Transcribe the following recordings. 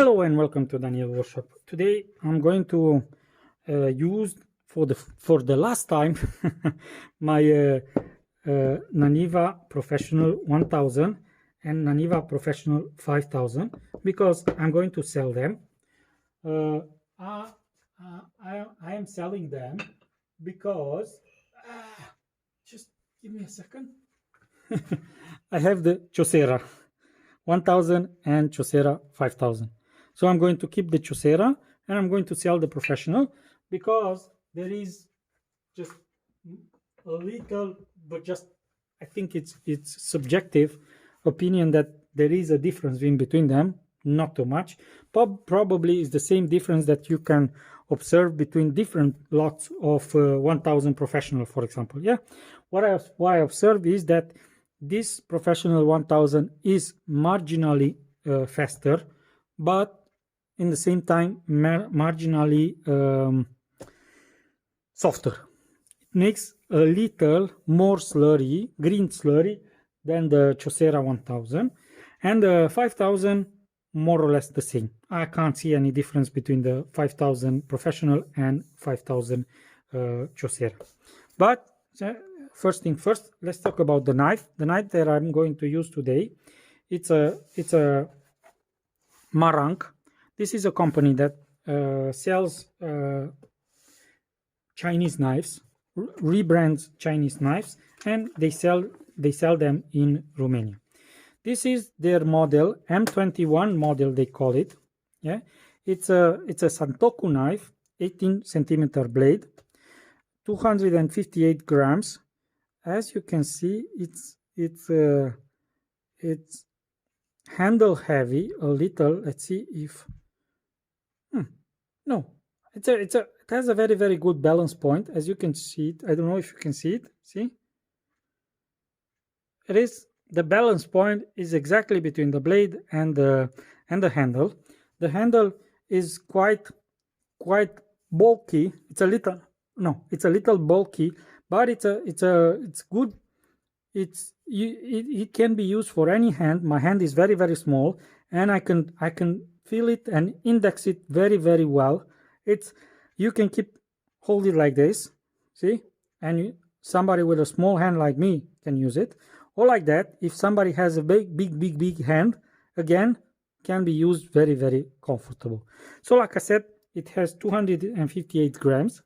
Hello and welcome to Naniwa Workshop. Today I'm going to use for the last time my Naniwa Professional 1000 and Naniwa Professional 5000 because I'm going to sell them. I am selling them because just give me a second. I have the Chosera 1000 and Chosera 5000. So I'm going to keep the Chosera and I'm going to sell the Professional because there is just a little, but just I think it's subjective opinion that there is a difference in between them, not too much. Probably is the same difference that you can observe between different lots of 1000 Professional, for example. Yeah, what I observe is that this Professional 1000 is marginally faster, but in the same time marginally softer. It makes a little more slurry, green slurry, than the Chosera 1000, and the 5000 more or less the same. I can't see any difference between the 5000 Professional and 5000 Chosera. But first thing first, let's talk about the knife. The knife that I'm going to use today, it's a Marang. This is a company that sells Chinese knives, rebrands Chinese knives, and they sell them in Romania. This is their model, M21 model they call it. Yeah, it's a Santoku knife, 18 centimeter blade, 258 grams. As you can see, it's handle heavy a little. Let's see if no, it has a very good balance point. As you can see it, I don't know if you can see it. See, it is the balance point is exactly between the blade and the handle. The handle is quite bulky. It's a little bulky, but it's good. It can be used for any hand. My hand is very small, and I can feel it and index it very well. You can hold it like this, see, and somebody with a small hand like me can use it, or like that. If somebody has a big hand, again, can be used very comfortable. So like I said, it has 258 grams.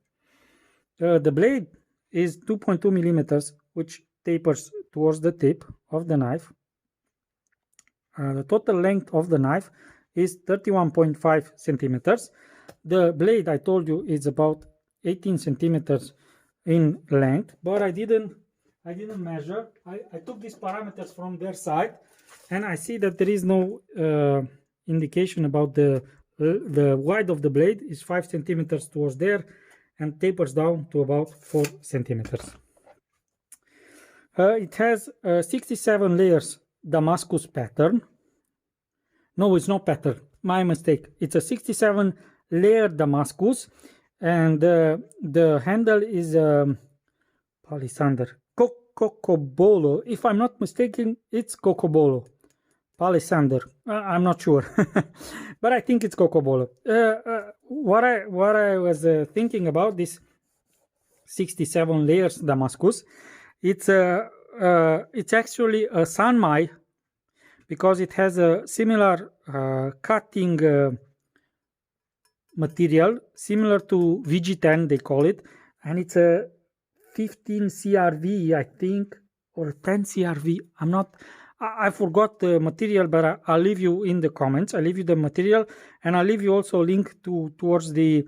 The blade is 2.2 millimeters, which tapers towards the tip of the knife. The total length of the knife is 31.5 centimeters. The blade, I told you, is about 18 centimeters in length, but I didn't measure. I took these parameters from their side, and I see that there is no indication about the width of the blade is 5 centimeters towards there and tapers down to about 4 centimeters. It has 67 layers Damascus pattern. No, it's not pattern. My mistake. It's a 67 layer Damascus, and the handle is palisander. Cocobolo. If I'm not mistaken, it's Cocobolo. Palisander. I'm not sure, but I think it's Cocobolo. What I was thinking about this 67 layers Damascus, it's actually a Sanmai because it has a similar cutting material, similar to VG10 they call it, and it's a 15 CRV, I think, or 10 CRV. I forgot the material, but I'll leave you in the comments. I'll leave you the material, and I'll leave you also a link towards the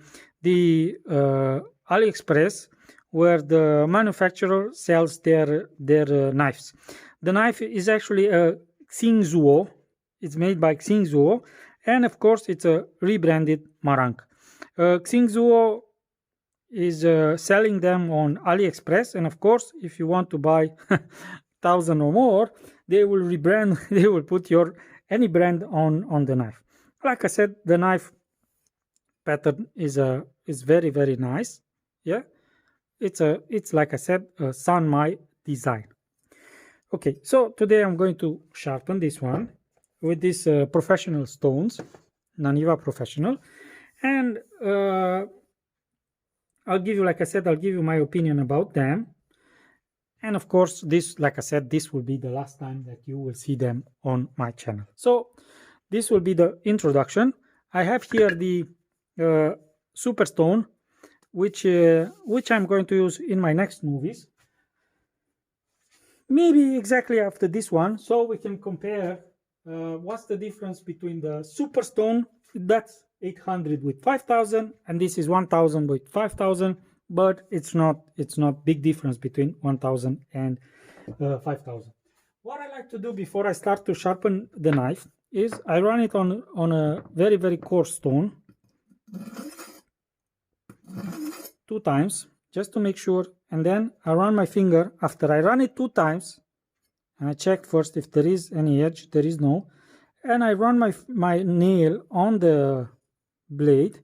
AliExpress, where the manufacturer sells their knives. The knife is actually a Xinzuo. It's made by Xinzuo, and of course it's a rebranded Marang. Xinzuo is selling them on AliExpress, and of course if you want to buy 1000 or more, they will rebrand. They will put any brand on the knife. Like I said, the knife pattern is very nice. Yeah, it's like I said, a Sanmai design. Okay, so today I'm going to sharpen this one with these professional stones. Naniwa Professional, and I'll give you, like I said, I'll give you my opinion about them. And of course, this, like I said, this will be the last time that you will see them on my channel. So this will be the introduction. I have here the super stone, which I'm going to use in my next movies, maybe exactly after this one, so we can compare what's the difference between the super stone, that's 800 with 5000, and this is 1000 with 5000, but it's not big difference between 1000 and 5000. What I like to do before I start to sharpen the knife is I run it on a very, very coarse stone 2 times, just to make sure, and then I run my finger after I run it 2 times, and I check first if there is any edge. There is no, and I run my nail on the blade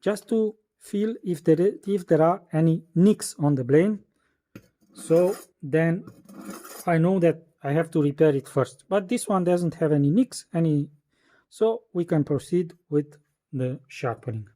just to feel if there are any nicks on the blade, so then I know that I have to repair it first. But this one doesn't have any nicks, so we can proceed with the sharpening.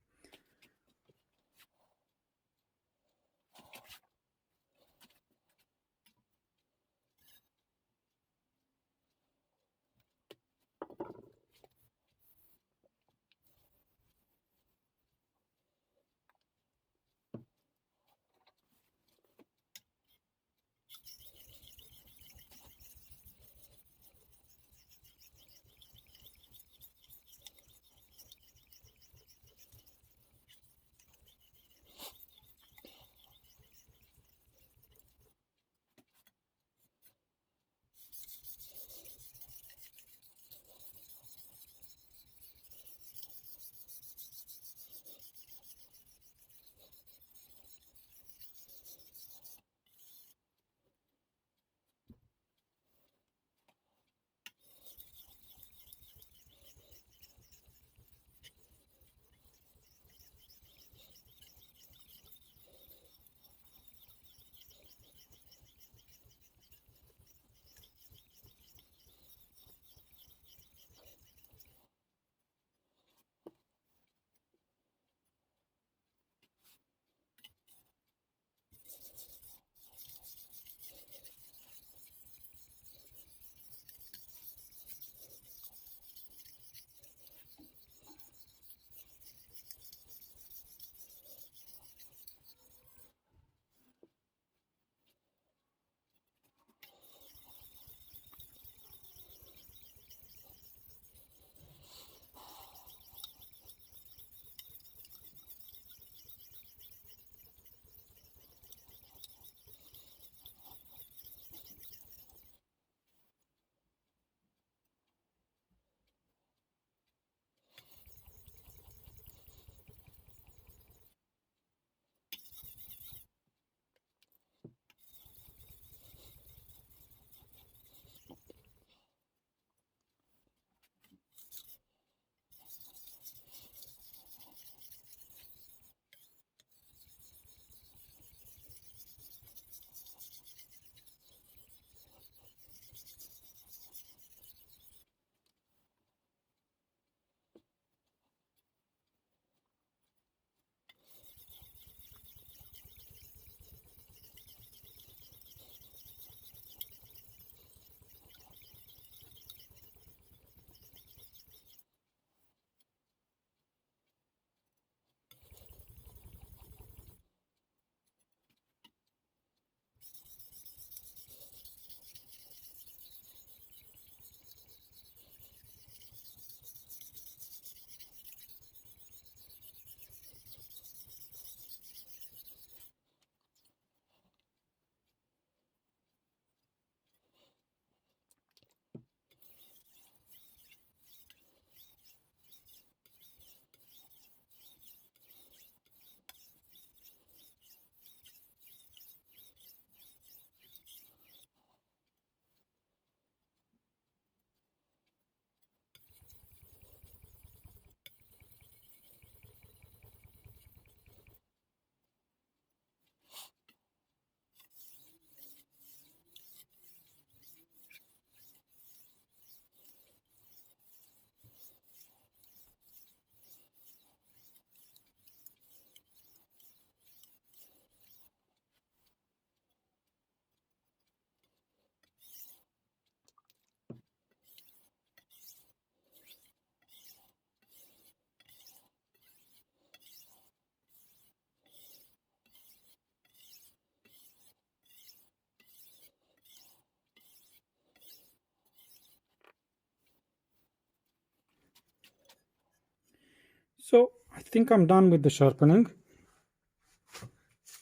So I think I'm done with the sharpening.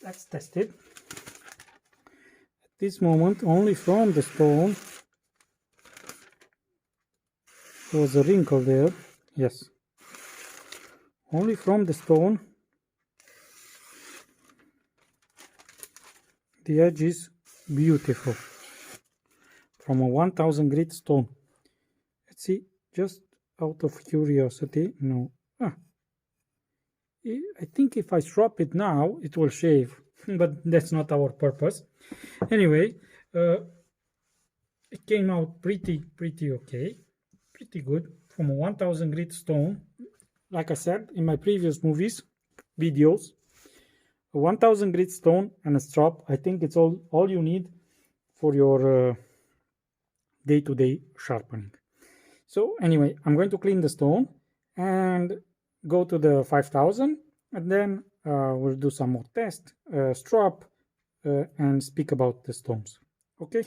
Let's test it. At this moment, only from the stone, there was a wrinkle there. Yes. Only from the stone, the edge is beautiful. From a 1000 grit stone. Let's see, just out of curiosity. No. I think if I strop it now, it will shave, but that's not our purpose. Anyway, it came out pretty okay, pretty good from a 1000 grit stone. Like I said in my previous videos, a 1000 grit stone and a strop. I think it's all you need for your day-to-day sharpening. So anyway, I'm going to clean the stone and go to the 5000, and then we'll do some more tests, strop, and speak about the stones. Okay.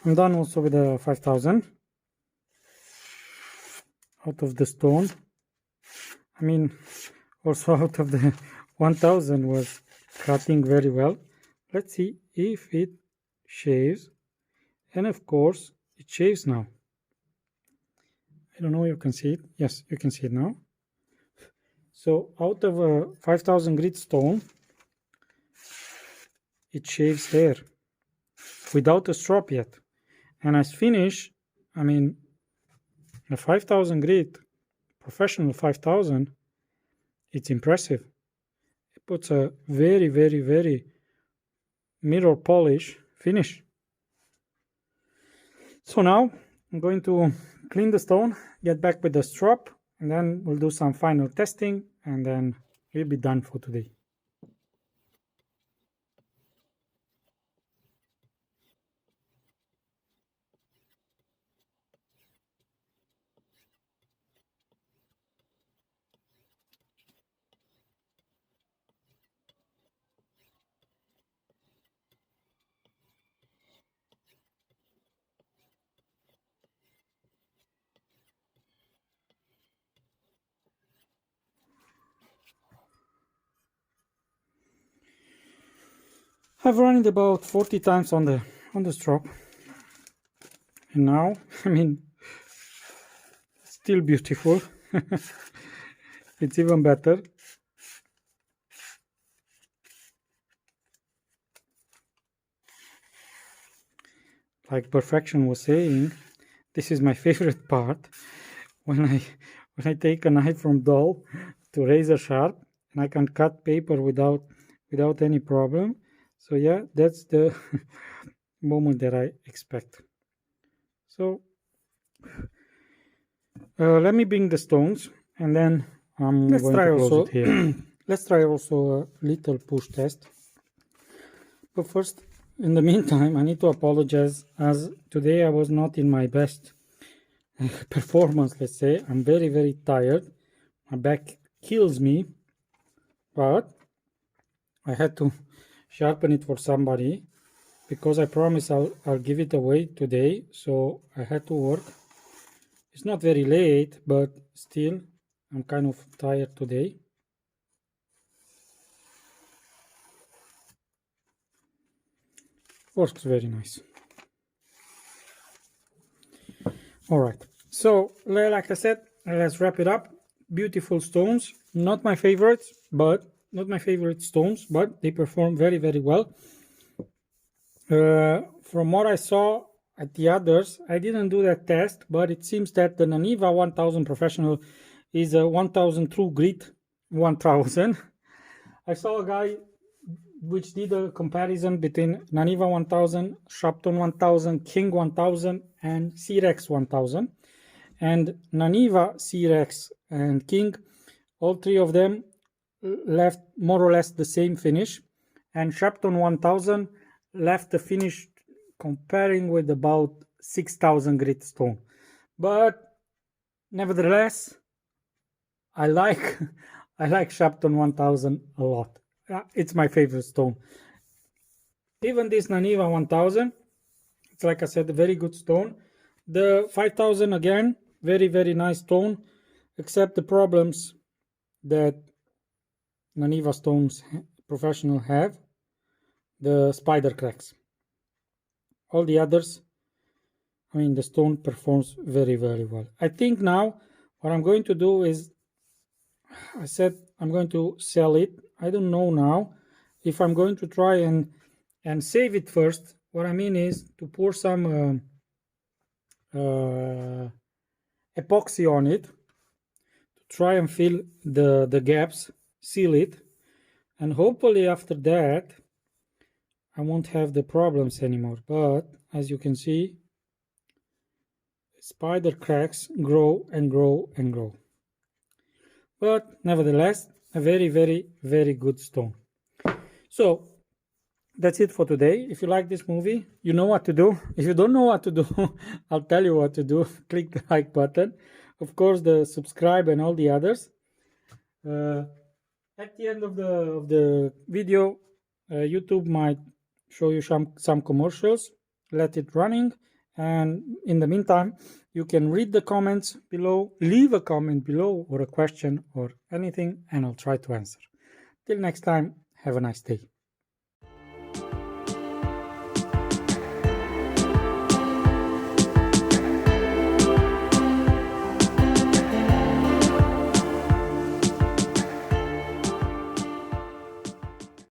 I'm done also with the 5000 out of the stone. I mean, also out of the 1000 was cutting very well. Let's see if it shaves, and of course it shaves now. I don't know, you can see it. Yes, you can see it now. So out of a 5000 grit stone, it shaves hair without a strop yet. And as finish, I mean, a 5000 grit professional 5000, it's impressive. It puts a very mirror polish finish. So now I'm going to clean the stone, get back with the strop, and then we'll do some final testing, and then we'll be done for today. I've run it about 40 times on the strop, and now, I mean, still beautiful. It's even better. Like Perfection was saying, this is my favorite part when I take a knife from dull to razor sharp, and I can cut paper without any problem. So yeah, that's the moment that I expect. So let me bring the stones, and then I'm going to close it here. Let's try also a little push test. But first, in the meantime, I need to apologize, as today I was not in my best performance, let's say. I'm very, very tired. My back kills me, but I had to sharpen it for somebody because I promise I'll give it away today. So I had to work. It's not very late, but still I'm kind of tired today. Works very nice. All right, so like I said, let's wrap it up. Beautiful stones, not my favorites, but not my favorite stones, but they perform very, very well. From what I saw at the others, I didn't do that test, but it seems that the Naniwa 1000 Professional is a 1000 true grit 1000. I saw a guy which did a comparison between Naniwa 1000, Sharpen 1000, King 1000, and C-Rex 1000. And Naniwa, C-Rex, and King, all three of them left more or less the same finish. And Sharpen 1000 left the finish comparing with about 6000 grit stone. But nevertheless, I like Sharpen 1000 a lot. It's my favorite stone. Even this Naniwa 1000, it's like I said, a very good stone. The 5000 again, very, very nice stone, except the problems that Naniwa stones Professional have, the spider cracks. All the others, I mean, the stone performs very, very well. I think now what I'm going to do is, I said I'm going to sell it. I don't know now if I'm going to try and save it first. What I mean is to pour some epoxy on it, to try and fill the gaps, seal it, and hopefully after that I won't have the problems anymore. But as you can see, spider cracks grow and grow and grow. But nevertheless, a very, very, very good stone. So that's it for today. If you like this movie, you know what to do. If you don't know what to do, I'll tell you what to do. Click the like button. Of course, the subscribe and all the others. At the end of the video, YouTube might show you some commercials. Let it running. And in the meantime, you can read the comments below, leave a comment below or a question or anything, and I'll try to answer. Till next time, have a nice day.